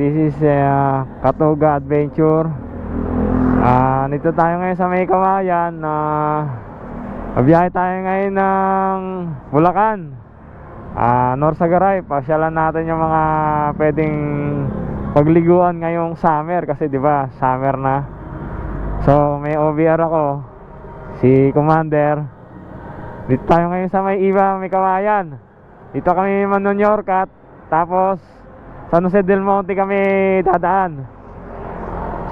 This is Katuga Adventure. Nito tayo ngayon sa May Kawayan. Biyahe tayo ngayon ng Bulacan, Norsagaray. Pasyalan natin yung mga pwedeng pagliguan ngayong summer kasi 'di ba, summer na. So may OBR ako, si Commander. Dito tayo ngayon sa May Iba, May Kawayan. Dito kami manonyorkat, tapos San Jose del Monte kami dadaan.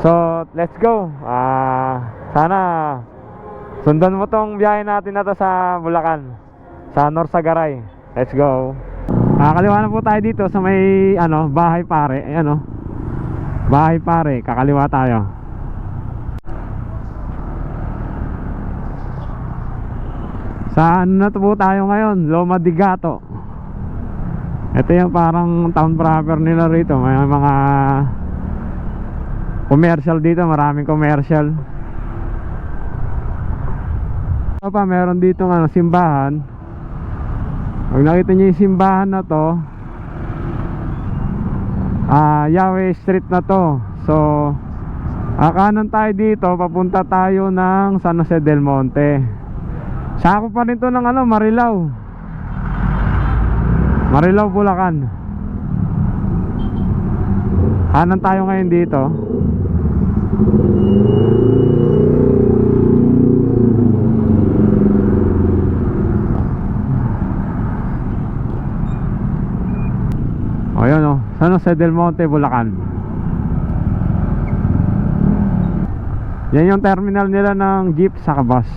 So let's go. Sana sundan mo tong biyahe natin na to sa Bulacan, sa Norsagaray. Let's go. Kakaliwa na po tayo dito sa may Bahay Pare. Ayan Bahay Pare, kakaliwa tayo. Saan na to po tayo ngayon? Loma de Gato. Ito yung parang town proper nila rito. May mga commercial dito, maraming commercial. Ito pa, meron dito simbahan. Pag nakita nyo yung simbahan na to, Yahweh Street na to. So kanan tayo dito, papunta tayo ng San Jose del Monte. Sako pa rin to ng Marilao, Bulacan. Kanan tayo ngayon dito. Ayan San Jose del Monte, Bulacan. Yan yung terminal nila ng jeep sa bus.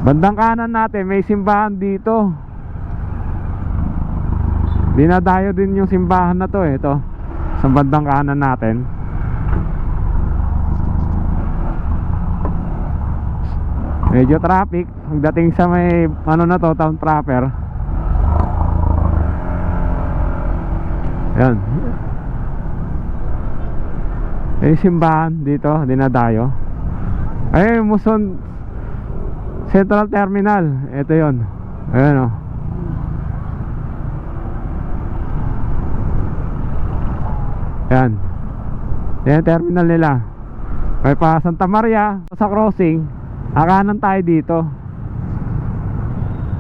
Bandang kanan natin may simbahan dito. Dinadayo din yung simbahan na to ito sa bandang kanan natin. Medyo traffic pagdating sa may na to, town proper. Yan. May simbahan dito, dinadayo. Ay, Muson Central Terminal. Ito yon. Ayan Yan. Yan terminal nila. May pa Santa Maria sa crossing. Kanan tayo dito.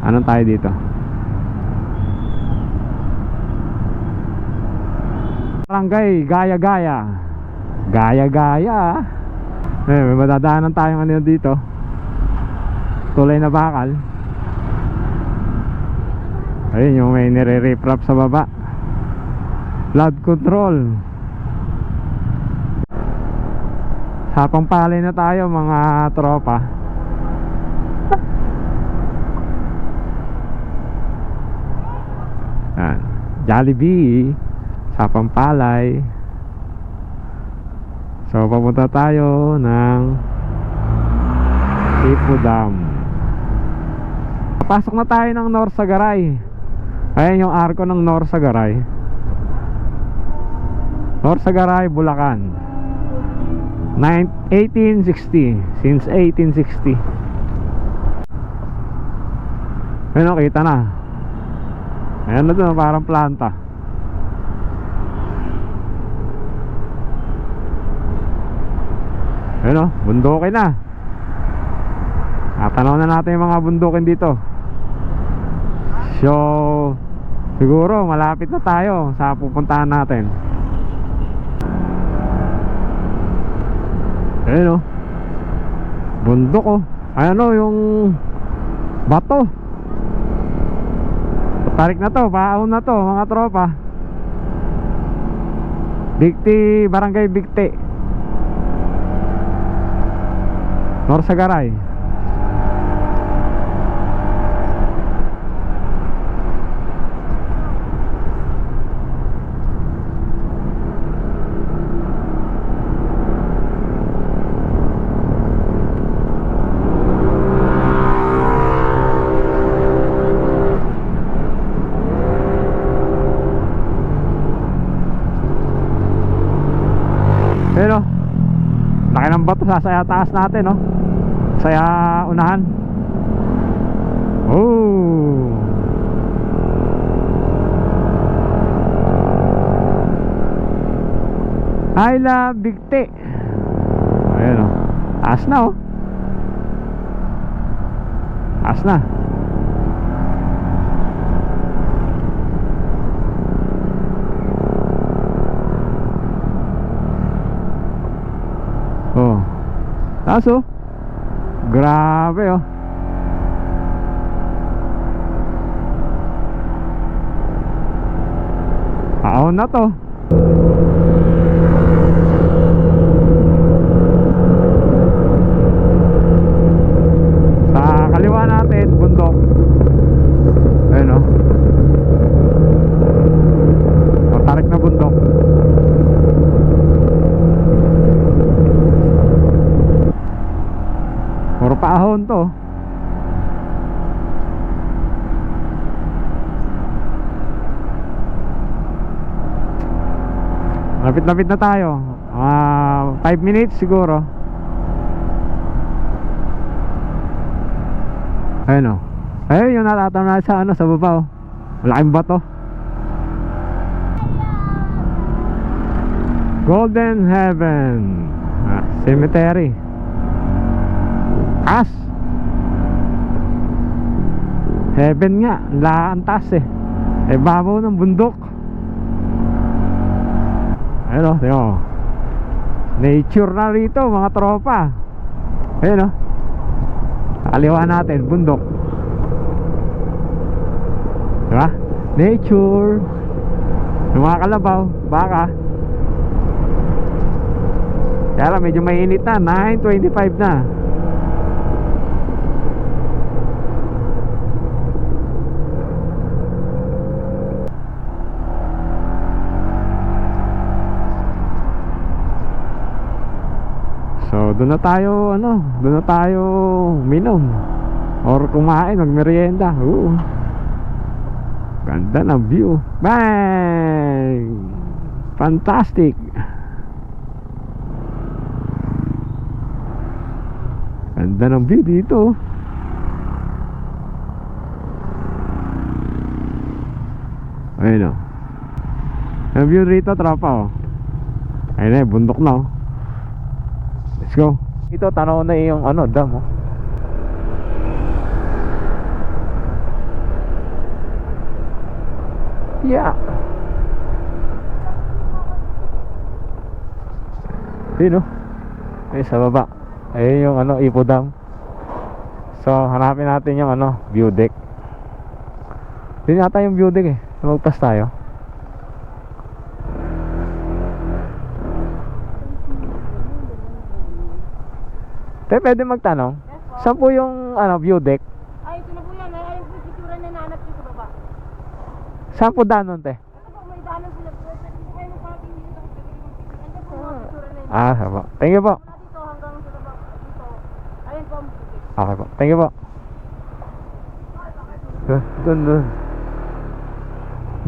Anong tayo dito? Barangay Gaya-Gaya. Gaya-Gaya. May madadaanan tayong dito. Tulay na bakal. Ayun yung may nire-riprap sa baba. Flood control. Sapang palay na tayo mga tropa. Jollibee, Sapang Palay. So papunta tayo ng Ipo Dam. Pasok na tayo ng Norsagaray. Ayan yung arko ng Norsagaray. Norsagaray, Bulacan. 1860. Since 1860. Ayun kita na. Ayan na doon, parang planta. Ayun bundukin na. Tanaw na natin yung mga bundukin dito. So siguro malapit na tayo sa pupuntahan natin. Ayun bundok Ayan yung bato. Tarik na to, baon na to mga tropa. Bigti, Barangay Bigti, Norsagaray. Pero laki ng bato sa saya taas natin saya unahan. I love Bigti. Ayun o. Taas na o. Taas na. Oh. Taas o. Grabe o. Ahon na to. Sa kaliwa natin bundok. Ayun o. Matarik na bundok. Puro paahon to. Lapit-lapit na tayo. 5 minutes siguro. Ayun o. Ayun yung natatama na sa ano, sa baba o. Malaking bato. Golden Heaven Cemetery. Taas. Heaven nga. Ang taas eh. Babaw ng bundok. Ayun o, tingnan mo. Nature na rito mga tropa. Ayun o. Kaliwa natin, bundok. Diba? Nature. Yung mga kalabaw, baka. Kaya lang medyo mainit na. 9:25 na. So doon na tayo doon na tayo minom or kumain, magmerienda. Ganda ng view. Bang! Fantastic. Ganda ng view dito. Ayun o. Ang view rito tropa o. Ayun na, bundok na o. Let's go. Ito tanaw na yung dam oh. Yeah. Sino? Ay sa baba. Ayun yung Ipo Dam. So hanapin natin yung view deck. Hindi nata yung view deck eh. Magpas tayo. Pwede magtanong? Yes, saan po yung view deck? Ay, ito na po yan. Ay, ayun po yung picture na nahanap nyo sa baba. Saan po danon, te? Ito po, may danon sila. Pwede po kayo magpaping dito. Ito po mga picture na yun. Saba. Thank you po. Dito hanggang sa baba. Dito. Ayun po ang bukit. Okay po. Thank you po. Doon.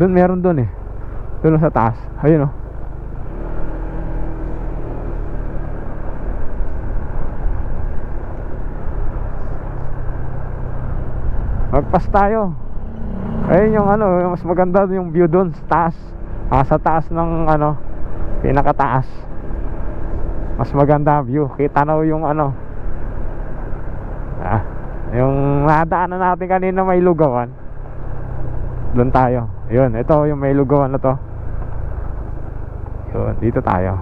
Doon, meron doon eh. Doon sa taas. Ayun oh. Magpas tayo. Ayun yung yung mas maganda yung view doon sa taas. Sa taas ng pinakataas. Mas maganda view. Kita na yung yung nadaanan natin kanina may lugawan. Doon tayo. Yun, ito yung may lugawan na to. Yun, dito tayo.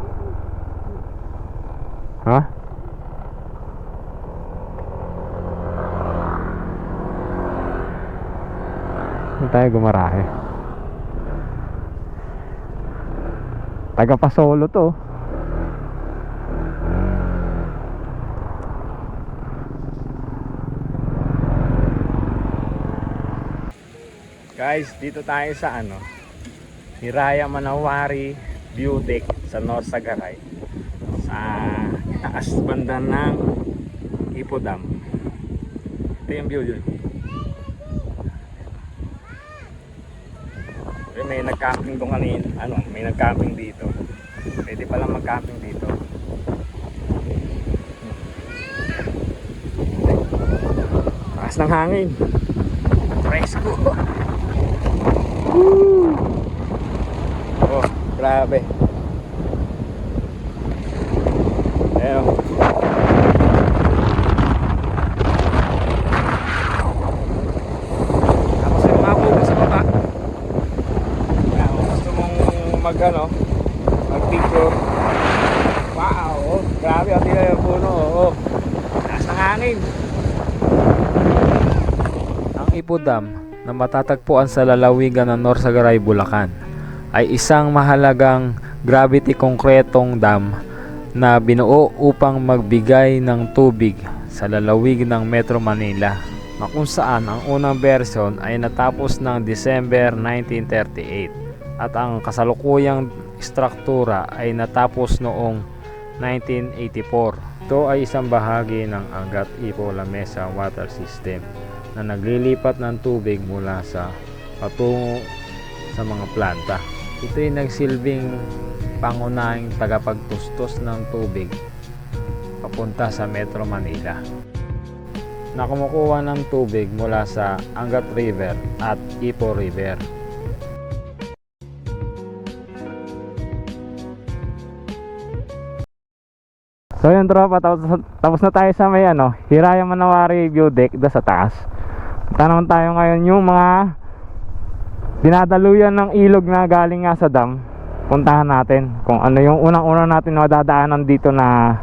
Ha? Tayo gumarahe. Taga Pasolo to. Guys, dito tayo sa Hiraya Manawari View Deck sa North Sagaray. Sa taas banda ng Ipo Dam. Ito yung view dun. May nag-camping doon kanina, may nag-camping dito. Pwede pala mag-camping dito. Taas ng hangin. Presko. Oh, grabe. mag-picture. Wow, grabe, tingnan yung puno. Taas ng hangin. Ang Ipo Dam na matatagpuan sa lalawigan ng Norsagaray, Bulacan ay isang mahalagang gravity konkretong dam na binuo upang magbigay ng tubig sa lalawigan ng Metro Manila, na kung saan ang unang version ay natapos ng December 1938 at ang kasalukuyang struktura ay natapos noong 1984. Ito ay isang bahagi ng Angat Ipo Lamesa Water System na naglilipat ng tubig mula sa patungo sa mga planta. Ito ay nagsilbing pangunahing tagapagtustos ng tubig papunta sa Metro Manila, na kumukuha ng tubig mula sa Angat River at Ipo River. So yun tropa, tapos na tayo sa may Hiraya Manawari view deck doon sa taas. Punta naman tayo ngayon yung mga dinadaluyan ng ilog na galing nga sa dam. Puntahan natin kung ano yung unang-una natin madadaanan dito na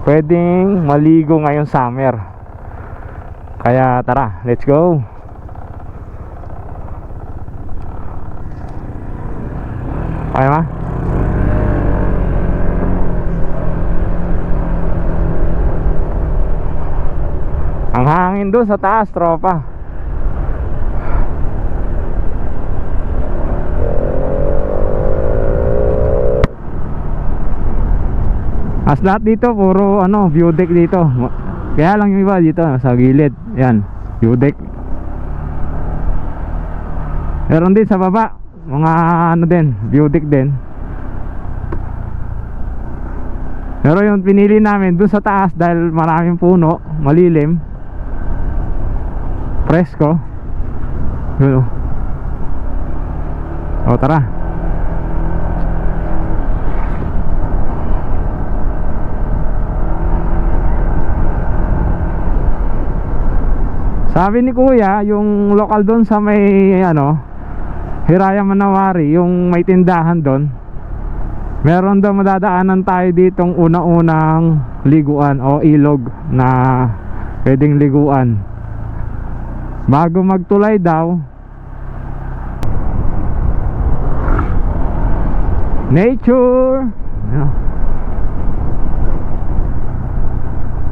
pwedeng maligo ngayong summer. Kaya tara, let's go. Okay ma? Ang hangin doon sa taas, tropa. As lahat dito puro view deck dito. Kaya lang yung iba dito sa gilid. Yan, view deck. Meron din sa baba mga din, view deck din. Pero yung pinili namin doon sa taas dahil maraming puno, malilim, presko. Yun. O tara. Sabi ni kuya, yung lokal doon sa may Hiraya Manawari, yung may tindahan doon, meron daw madadaanan tayo ditong una-unang liguan o ilog na pwedeng liguan bago magtulay daw. Nature.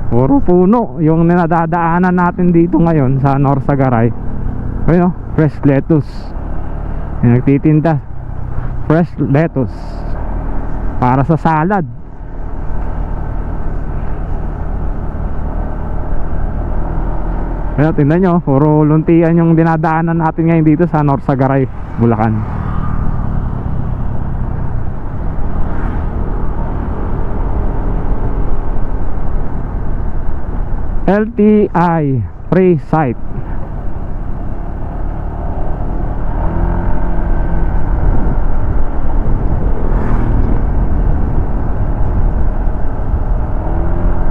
Puro puno yung nadadaanan natin dito ngayon sa Norsagaray. Ayun, fresh lettuce. Yung nagtitinda fresh lettuce para sa salad. Ayun, tingnan nyo, puro luntian yung dinadaanan natin ngayon dito sa Norsagaray, Bulacan. LTI free site.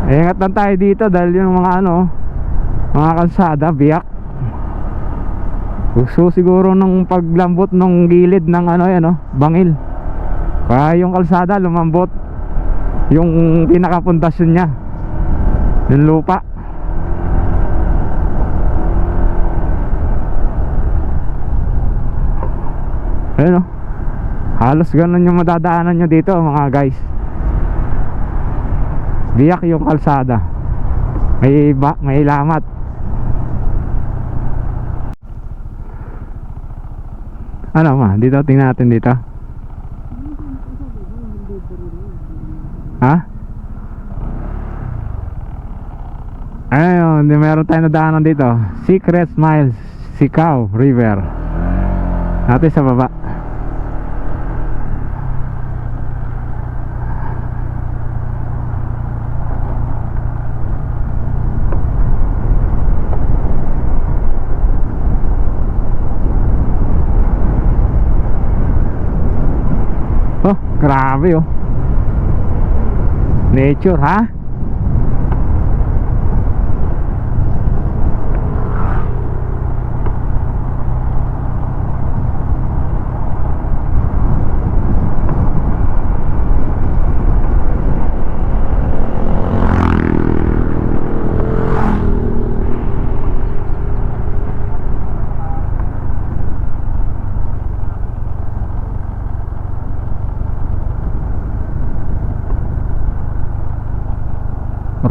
Ingat lang tayo dito dahil yung mga mga kalsada biyak. Gusto siguro ng paglambot ng gilid ng bangil. Kaya yung kalsada lumambot yung pinakapundasyon niya, yung lupa. Ayun halos ganun yung madadaanan nyo dito mga guys. Biyak yung kalsada. May lamat. Dito tingnan natin dito. Ha? Ayun, meron tayong nadaanan dito. Secret Smiles Sicaw River. Natin sa baba. Oh, grabe nature ha.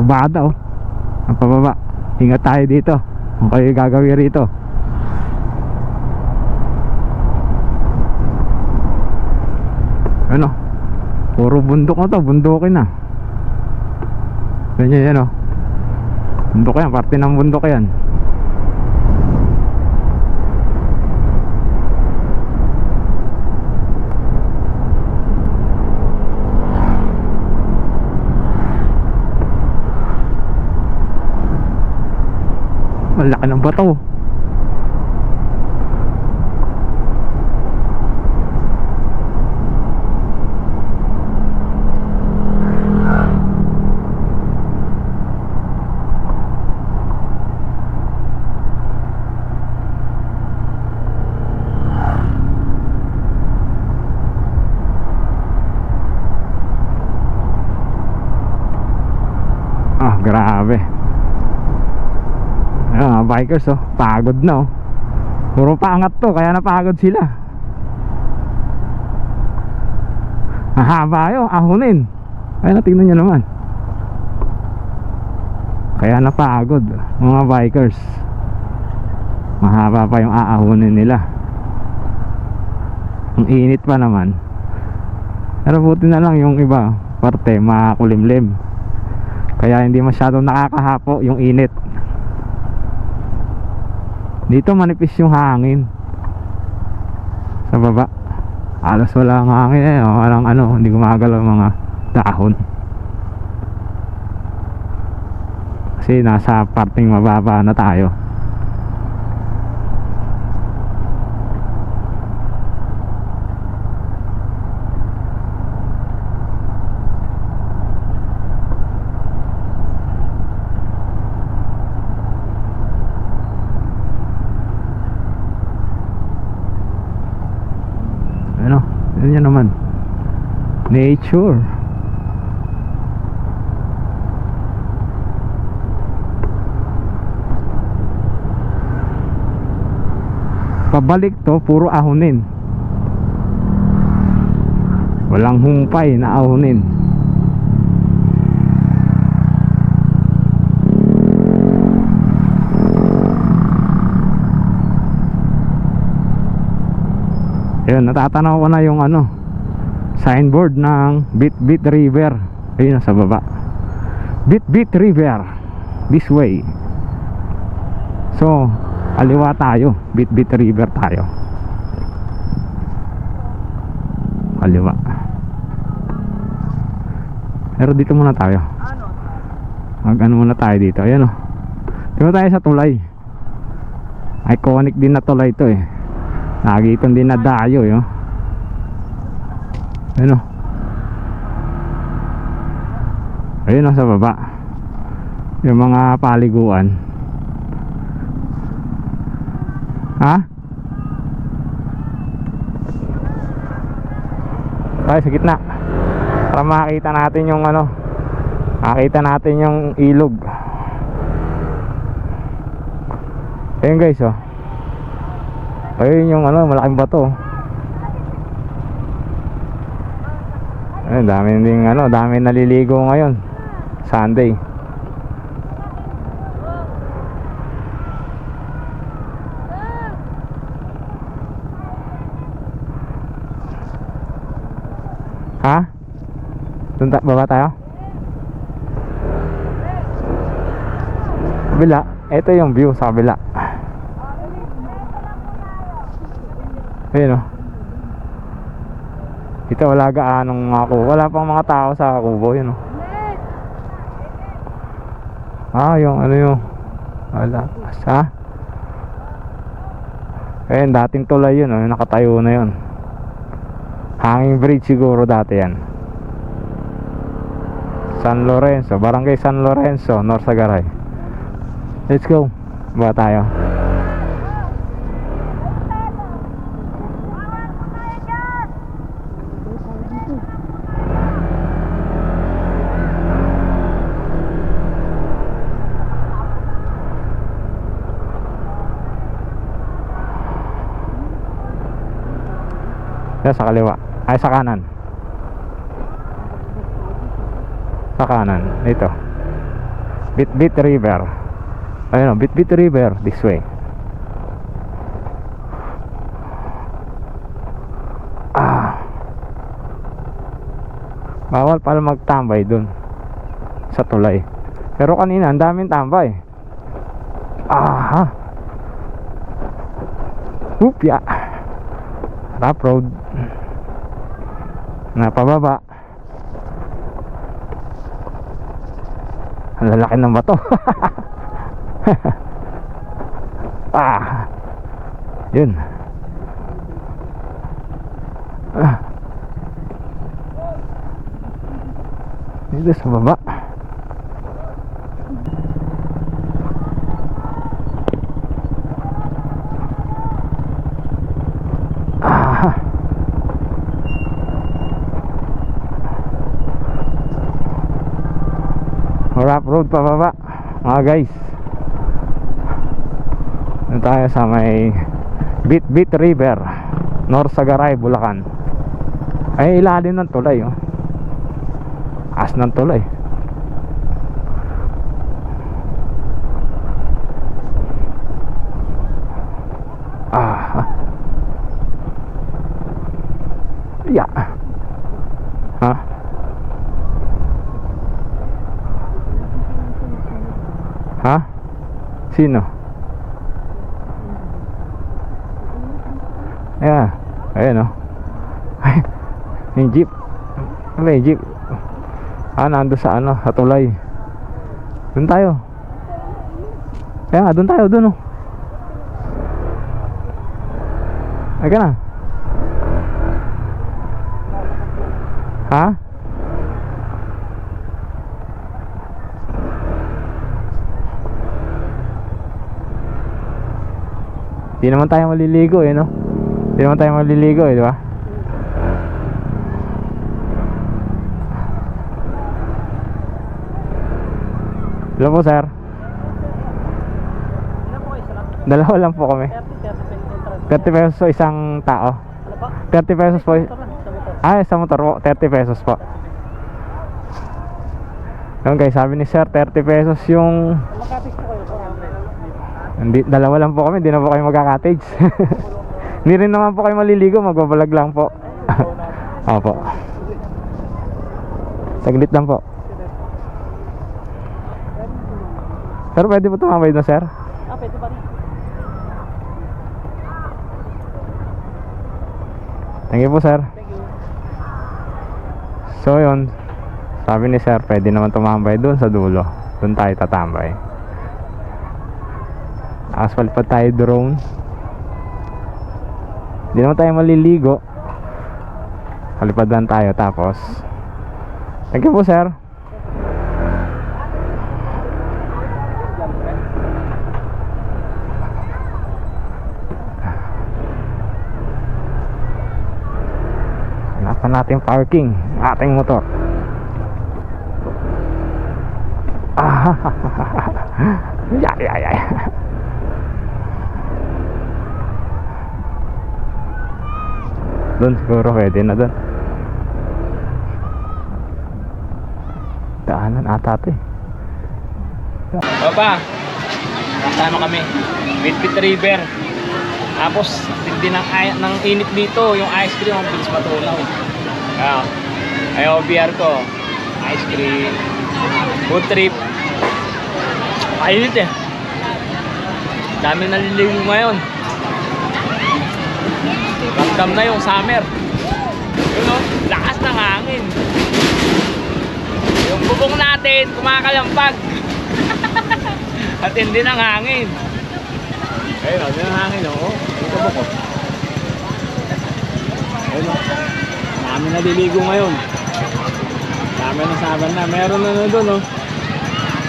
Kabada oh. Ang pababa. Ingat tayo dito kung kayo gagawin rito. Ano? Puro bundok na to. Bundukin na. Ganyan yan oh. Bundok yan. Parte ng bundok yan. Malaki ng bato. Ah, grabe. Ayan, mga bikers oh, pagod na oh. Puro paangat to, kaya napagod sila. Mahaba yun, ahunin. Ayan, tingnan nyo naman. Kaya napagod mga bikers. Mahaba pa yung aahunin nila. Ang init pa naman. Pero buti na lang yung iba parte makulimlim, kaya hindi masyadong nakakahapo yung init. Dito manipis yung hangin. Sa baba alas wala ang hangin eh, oh. Walang ano, hindi gumagalaw mga dahon. Kasi nasa parting mababa na tayo. Ano, yun naman, nature. Pabalik to, puro ahunin. Walang humpay na ahunin. Ayun, natatanaw ko na yung ano, signboard ng Bit River. Ayun, sa baba. Bit River, this way. So, aliwa tayo. Bit River tayo. Aliwa. Pero dito muna tayo. Mag-ano muna tayo dito. Ayan o. Dito tayo sa tulay. Iconic din na tulay ito eh. Nagiton din na dayo yun. Ayun o. Ayun o sa baba. Yung mga paliguan. Ha? Tayo sa gitna para makita natin yung ano, makita natin yung ilog. Ayun guys oh. Ayun yung ano, malaking bato. Ayun, dami ding ano, dami naliligo ngayon Sunday. Ha? Doon baba tayo? Kabila. Ito yung view sa kabila. Ayun o. Dito wala gaanong mga kubo. Wala pang mga tao sa kubo. Yun o. Ah, yung ano yung wala. Ha? Ayun, dating tulay yun o. Nakatayo na yun. Hanging bridge siguro dati yan. San Lorenzo, Barangay San Lorenzo, Norsagaray. Let's go. Ba tayo? Sa kaliwa. Ay, sa kanan. Sa kanan. Ito. Bitbit River. Ayun o, Bitbit River, this way. Bawal pala magtambay dun sa tulay. Pero kanina ang daming tambay. Upya. Rough road. Napababa. Ang lalaki ng bato. Yun. Dito sa baba. Rough road pa baba mga guys. Dito tayo sa may Bitbit River, North Sagaray, Bulacan. Ay ilalim ng tulay oh. As ng tulay. Yeah. Ha? Ha? Sino? Yeah. Ayan oh. Yung jeep. Ano yung jeep? Nando sa ano, sa tulay. Doon tayo. Kaya nga, doon tayo, doon oh. Ay ka na. Ha? Di naman tayo maliligo eh, no? Di naman tayo maliligo eh, di ba? Hello po, sir. Dalawa lang po kami. 30 pesos so isang tao. 30 pesos po. Sa motor po, 30 pesos po. Yun guys, sabi ni sir, 30 pesos yung... Hindi, dalawa lang po kami, hindi na po kayo magka-cottage. Hindi rin naman po kayo maliligo, magbabalag lang po. Opo. Saglit lang po. Sir, pwede po tumambay na, sir? Pwede ba rin? Thank you po, sir. Thank you. So, yun. Sabi ni sir, pwede naman tumambay doon sa dulo. Doon tayo tatambay. Tapos palipad tayo drone. Hindi naman tayo maliligo. Palipad lang tayo tapos. Thank you po, sir. Hanapan natin parking ating motor. Yeah. Doon siguro pwede na doon. Daanan ata ito eh. Baba, kasama kami. Bitbit River. Tapos, tindi ng init dito. Yung ice cream, ang bilis matunaw. Ay, OBR ko. Ice cream. Food trip. Mainit eh. Dami naliligo ngayon. Ramdam na yung summer. Yun o, lakas ng hangin. Yung bubong natin, kumakalampag. At hindi ng hangin. Ayun o, hindi ng hangin o. Yung bubong ko. Ayun o. Dami naliligo ngayon. Dami na saban na. Meron na doon o.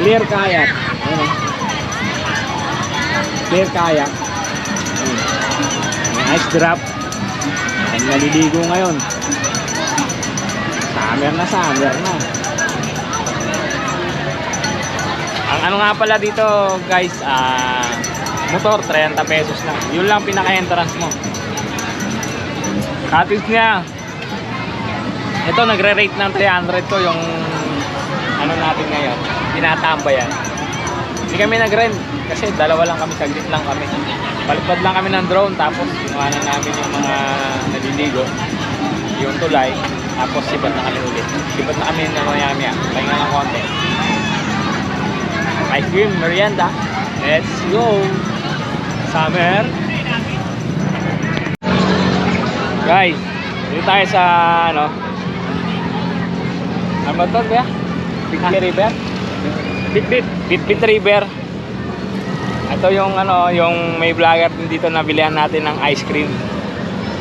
Clear kayak. Ayun o. Clear kayak. May ice drop. Ang naliligo ngayon. Summer na. Ang ano nga pala dito guys, motor 30 pesos lang. Yun lang pinaka-entrance mo. Cottage nga. Ito nagre-rate ng 300 to yung ano natin ngayon. Tinatambayan. Hindi kami nag-rent kasi dalawa lang kami, saglit lang kami. Palipad lang kami ng drone tapos ginawa na namin yung mga naliligo, yung tulay, tapos sibat na kami ulit. Sibat na kami ng maya-maya, pahinga ng konti. Ice cream, merienda. Let's go! Summer! Guys, dito tayo sa ano ba ito, kaya? Bitbit River? Bitbit River. Ito yung ano, yung may vlogger din dito na bilihan natin ng ice cream.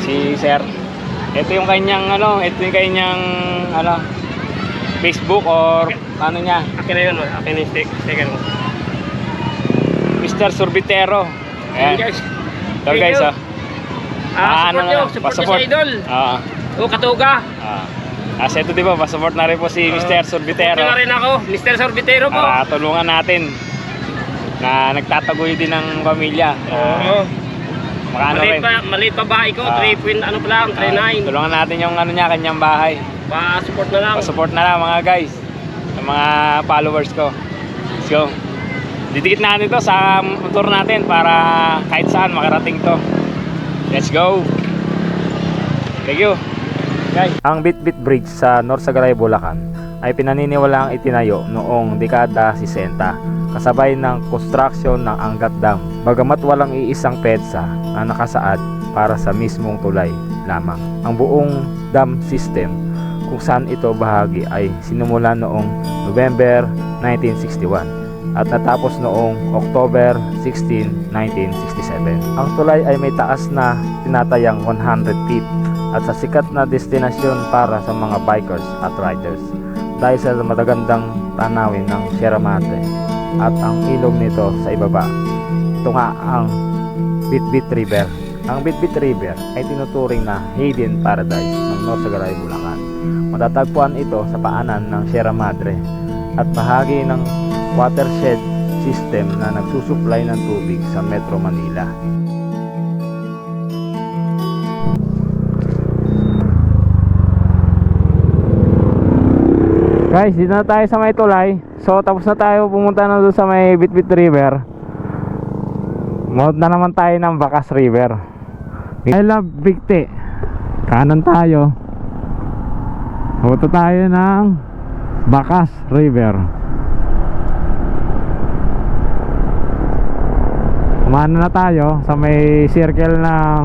Si Sir. Ito yung kanyang ano, Facebook or ano niya. Akin na yun, akin na yung second mo. Mr. Sorbitero. Ayan. Guys. Ito guys, oh. Support nyo si Idol. Katuga. Kasi ito diba, pa-support na rin po si Mr. Sorbitero. Support na rin ako, Mr. Sorbitero po. Para tulungan natin na nagtatagoy din ng pamilya. Makano rin. Maliit pa bahay ko, 3 point ano pa lang, 3.9. Tulungan natin yung ano niya, kanyang bahay. Pa-support na lang. Pa-support na lang mga guys, sa mga followers ko. Let's go. Didikit natin ito sa motor natin para kahit saan makarating to. Let's go. Thank you. Guys. Ang Bitbit Bridge sa Norsagaray, Bulacan ay pinaniniwalaang itinayo noong dekada 60 kasabay ng construction ng Angat Dam, bagamat walang iisang petsa na nakasaad para sa mismong tulay lamang. Ang buong dam system kung saan ito bahagi ay sinimula noong November 1961 at natapos noong October 16, 1967. Ang tulay ay may taas na tinatayang 100 feet at sa sikat na destinasyon para sa mga bikers at riders dahil sa matagandang tanawin ng Sierra Madre at ang ilog nito sa ibaba. Ito nga ang Bitbit River. Ang Bitbit River ay tinuturing na hidden paradise ng Norsagaray, Bulacan. Matatagpuan ito sa paanan ng Sierra Madre at bahagi ng watershed system na nagsusupply ng tubig sa Metro Manila. Guys, dito na tayo sa may tulay. So tapos na tayo pumunta na doon sa may Bitbit River. Mount na naman tayo ng Bacas River. I love Bigte. Kanan tayo. Punta tayo ng Bacas River. Kumana na tayo sa may circle ng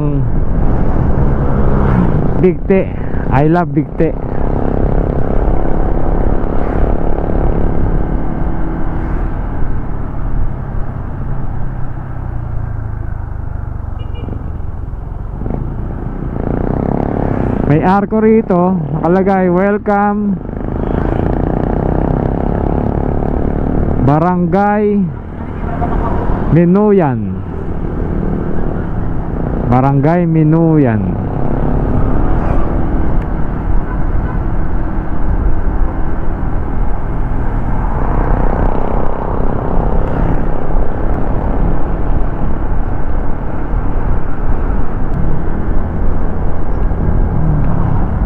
Bigte. I love Bigte. May arko rito, nakalagay welcome Barangay Minuyan. Barangay Minuyan.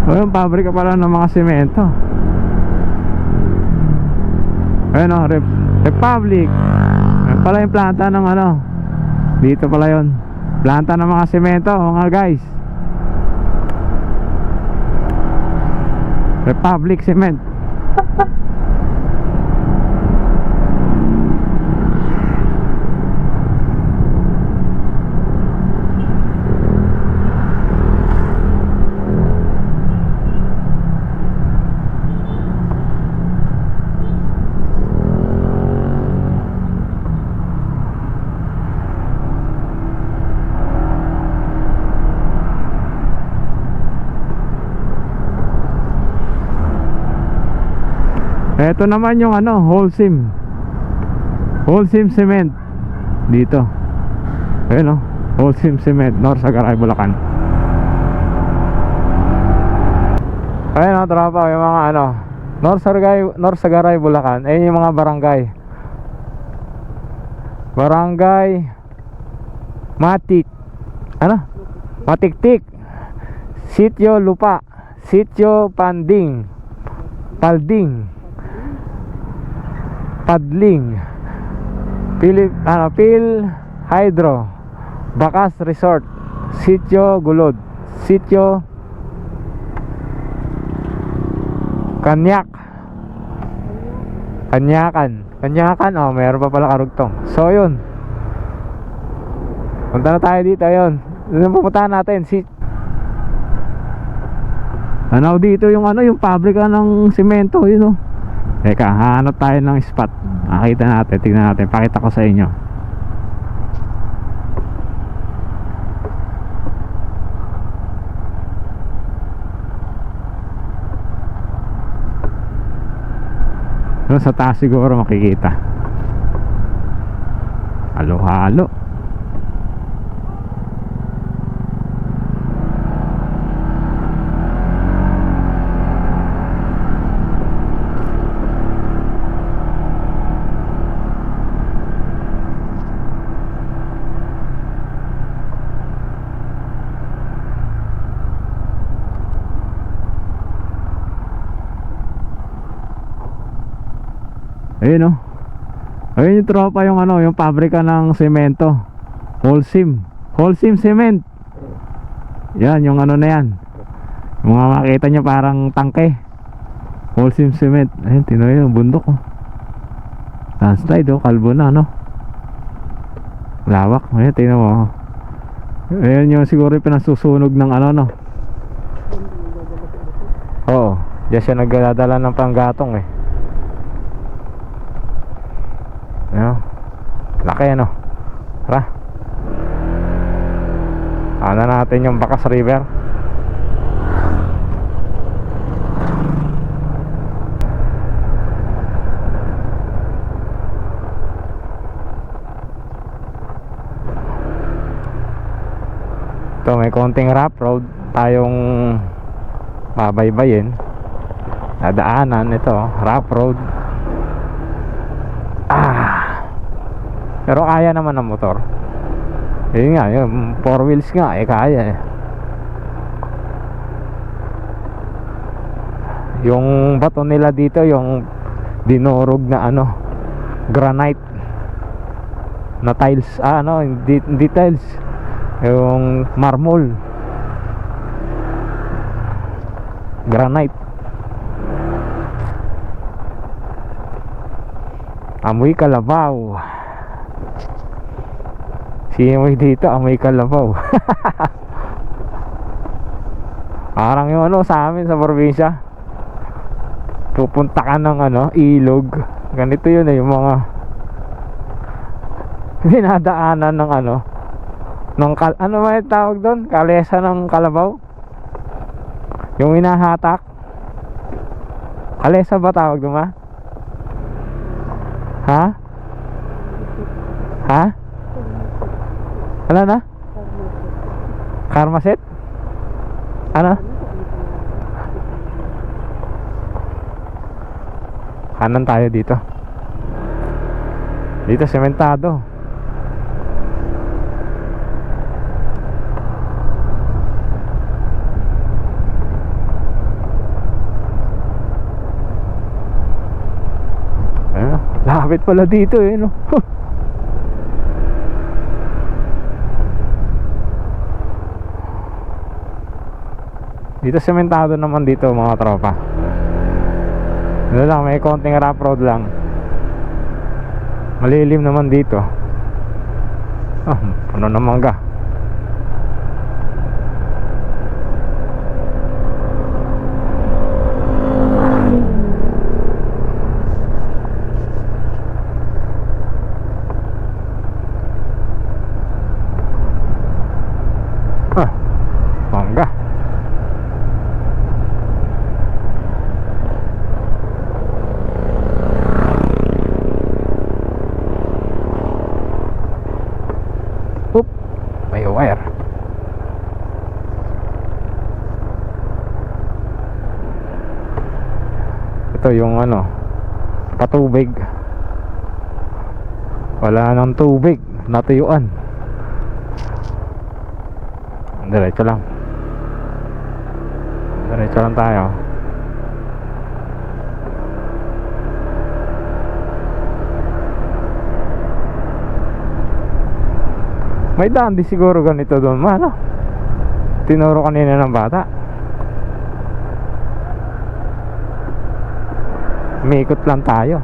Ayun, pabrika pala ng mga semento. Ayun o, Republic. Ayun pala yung planta ng ano. Dito pala yun. Planta ng mga semento mga guys. Republic Cement. Ito naman yung ano, Holcim Cement dito. Ayun o, Holcim Cement, Norsagaray, Bulacan. Ayun o, tropa, yung mga ano, Norsagaray, Bulacan. Ayun yung mga barangay. Barangay Matik, ano? Matiktik, Sitio Lupa, Sitio Padling, Phil Hydro, Bacas Resort, Sitio Gulod, Sitio Kanyakan, oh, meron pa pala karugtong. So yun, punta na tayo dito. Yun, yun pupuntahan natin. Tanaw dito yung ano, yung pabrika ng semento, yun oh. Teka, hahanap tayo ng spot. Makita natin, tignan natin, pakita ko sa inyo. Doon sa taas siguro makikita. Halo-halo. Ayun oh. Ayun yung tropa, yung ano, yung pabrika ng semento. Holcim Cement. Yan, yung ano na yan. Yung mga makita nyo parang tangke. Holcim Cement. Ayun, tinoy yung bundok oh. Landslide oh, kalbo na no. Lawak. Ayun, tingnan mo oh. Ayun yung siguro yung pinasusunog ng ano no. Oo, diyan siya nagdadala ng panggatong eh. Ano? Laki ano. Tara. Ano natin yung Bacas River. Ito, may konting rough road tayong babaybayin. Dadaanan ito, rough road. Pero kaya naman ng motor. Yun nga, yung 4 wheels nga kaya eh. Yung bato nila dito, yung dinurog na ano, granite na tiles, hindi tiles, yung marble granite. Amoy kalabaw. Simoy dito, amoy kalabaw. Parang yung ano sa amin sa probinsya, pupunta ka ng ano, ilog. Ganito yun eh, yung mga dinadaanan ng ano, ano ba yung tawag doon? Kalesa ng kalabaw? Yung hinahatak. Kalesa ba tawag doon ba? Ha? Ano na? Karmaset? Ano? Kanan tayo dito. Dito sementado. Lapit pala dito eh no. Dito sementado naman dito mga tropa. Ano lang, may konting rough road lang. Malilim naman dito. Puno ng mangga. Mangga. May wire. Ito yung ano, patubig. Wala nang tubig, natuyuan. Diretso lang. Diretso lang tayo. May daan di siguro ganito doon, ano? Tinuro kanina ng bata. Umikot lang tayo.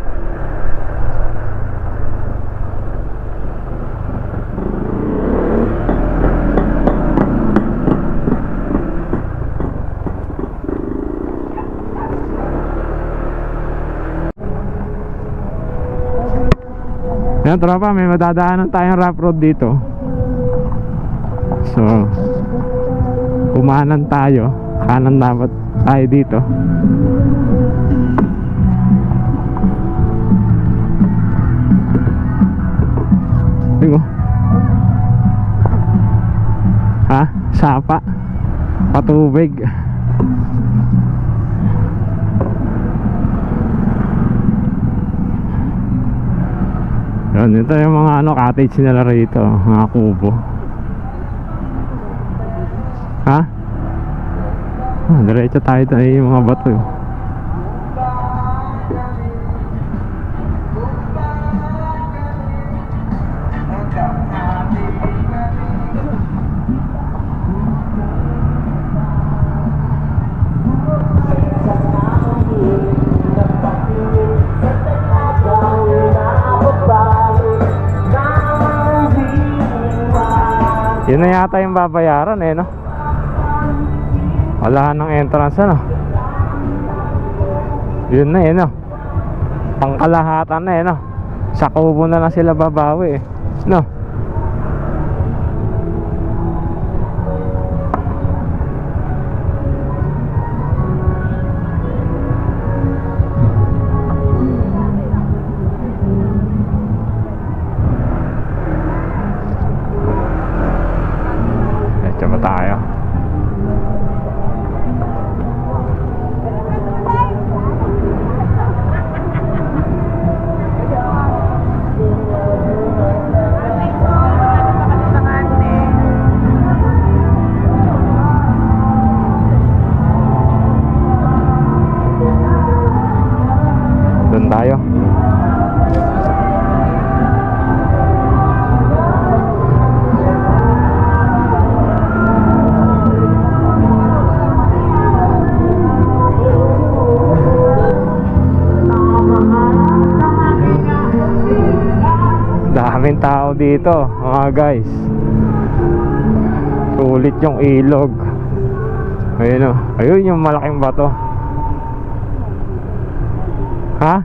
Yan tropa, may madadaanan tayong rough road dito. So kumanan tayo. Kanan dapat tayo dito. Tingko. Ha? Sapa. Patubig. Yan, ito yung mga cottage nila rito, mga kubo. Ha? Diretso tayo yung mga bato. Yun na yata yung babayaran eh, no? Wala nang entrance, ano? Yun na eh, no? Pangkalahatan na eh, no? Sa kubo na lang sila babawi eh, no? Medyo ba tayo? Doon tayo. Daming tao dito, mga guys. Sulit yung ilog. Ayun o, ayun yung malaking bato. Ha?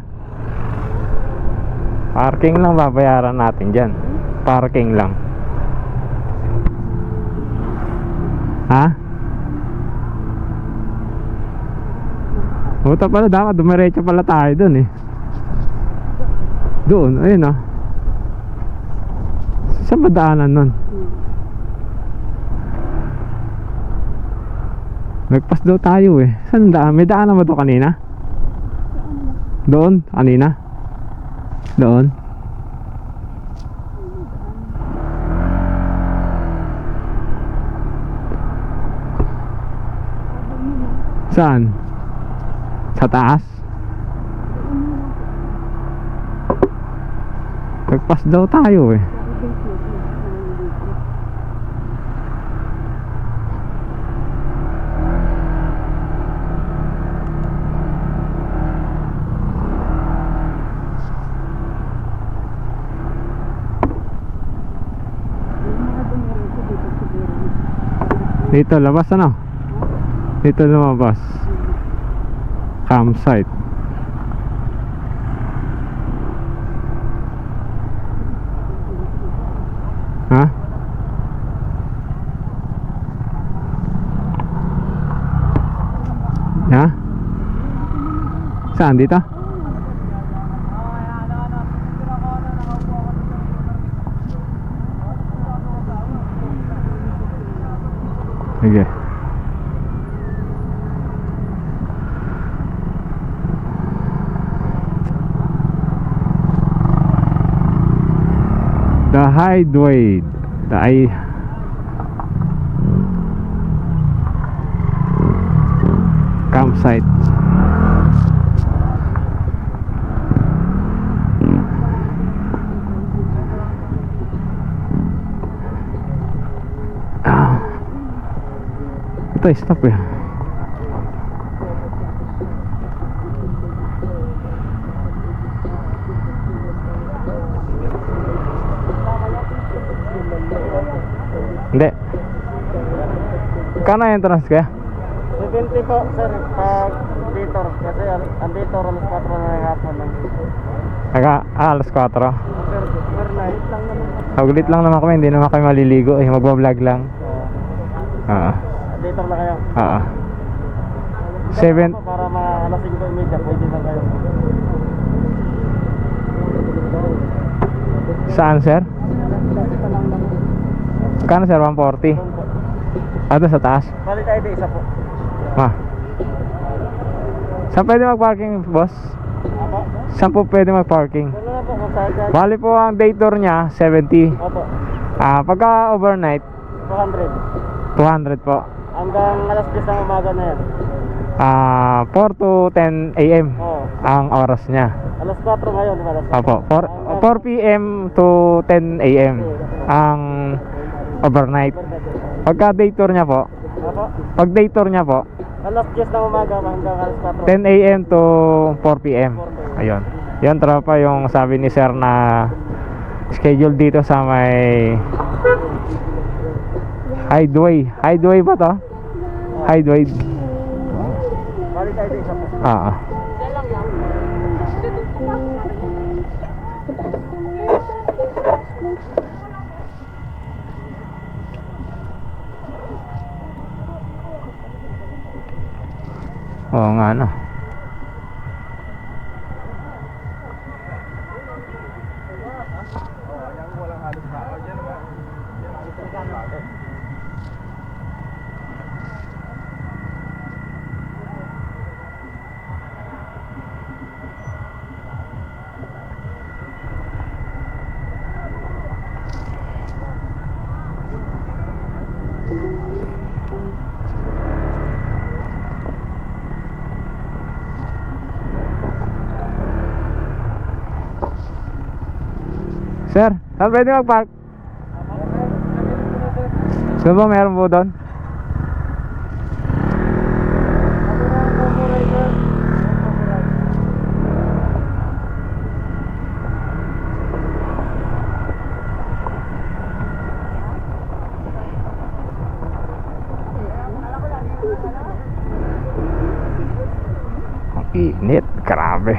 Parking lang babayaran natin dyan. Parking lang. Ha? Buta pala, dapat dumiretso pala tayo dun eh. Doon, ayun o. Saan ba daanan nun? Nagpas daw tayo eh. Saan daan? May daanan ba to kanina? Doon? Kanina? Doon? Saan? Sa taas? Nagpas daw tayo eh. Dito labas ano? Dito lumabas. Campsite. Ha? Ha? Saan dito? Sige. The Hideaway. Campsite. Ito, stop eh. Hindi. Kano entrance kaya? 70 po, sir, pag dito. Kasi andito, alas 4 na ng hapon lang. Alas 4. Sir, overnight lang naman. Nagulit lang naman kami, hindi naman kami maliligo eh. Magbablog lang. Oo. Dito na kayo. Oo. 7. Para alas 5:30, pwede na kayo. Saan, sir? Kano, sir? 140? Ano sa taas? Balik tayo di isa po. Ma. Saan pwede mag-parking, boss? Apo? Saan po pwede mag-parking? Ano na po kung saan dyan? Bali po ang day tour niya, 70. Opo, Pagka overnight, 200. 200 po. Hanggang alas 10 ng umaga na yan. 4 to 10 a.m. Oo. ang oras niya. Alas 4 ngayon, di ba? Alas 4. Opo, 4 p.m. to 10 a.m. ang overnight. Pagka day tour niya po, Opo, pag day tour niya po, alas 10 ng umaga hanggang alas 4. 10 a.m. to 4 p.m. Ayun. Yan tropa yung sabi ni sir na schedule dito sa may Hideaway. Hideaway ba to? Hideaway. Balik tayo di isa po. Oo nga no. Sir, saan pwede mag-park? Doon ba meron po doon? Ang init, grabe.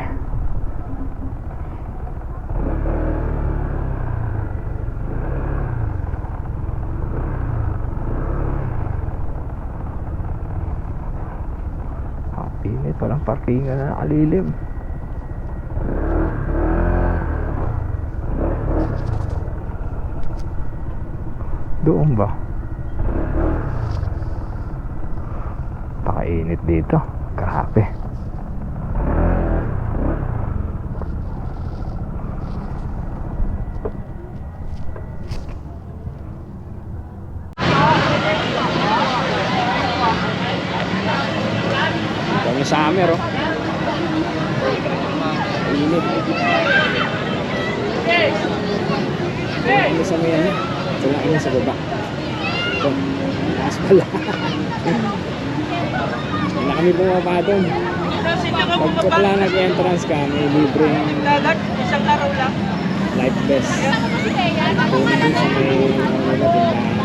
Init, walang parkingan na nakalilim. Doon ba? Pakainit dito. Grabe. Kami sa Amer, oh. Init. Ano sa may ano? Sila kami sa baba. Ito, taas pala. Wala kami bumaba doon. Pagkapala nag-entrance ka, may libreng life vest. Doon sa may tindahan.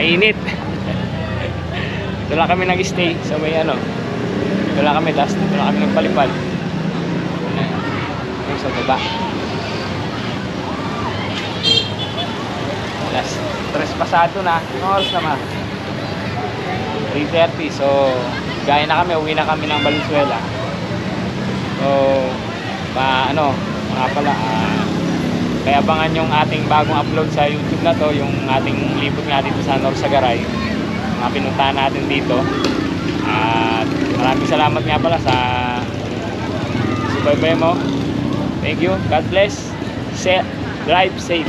init. Dito lang kami nag-stay sa may ano. Dito lang kami, tapos dito lang kami nagpalipad. Yung sa baba. Alas 3 pasado na. Anong oras naman? 3:30. So, gaya na kami. Uwi na kami ng Valenzuela. So, mga pala, kaya abangan yung ating bagong upload sa YouTube na to, yung ating libot nga dito sa Norsagaray, mga pinuntahan natin dito. At maraming salamat nga pala sa subaybay mo. Thank you. God bless. Drive safe.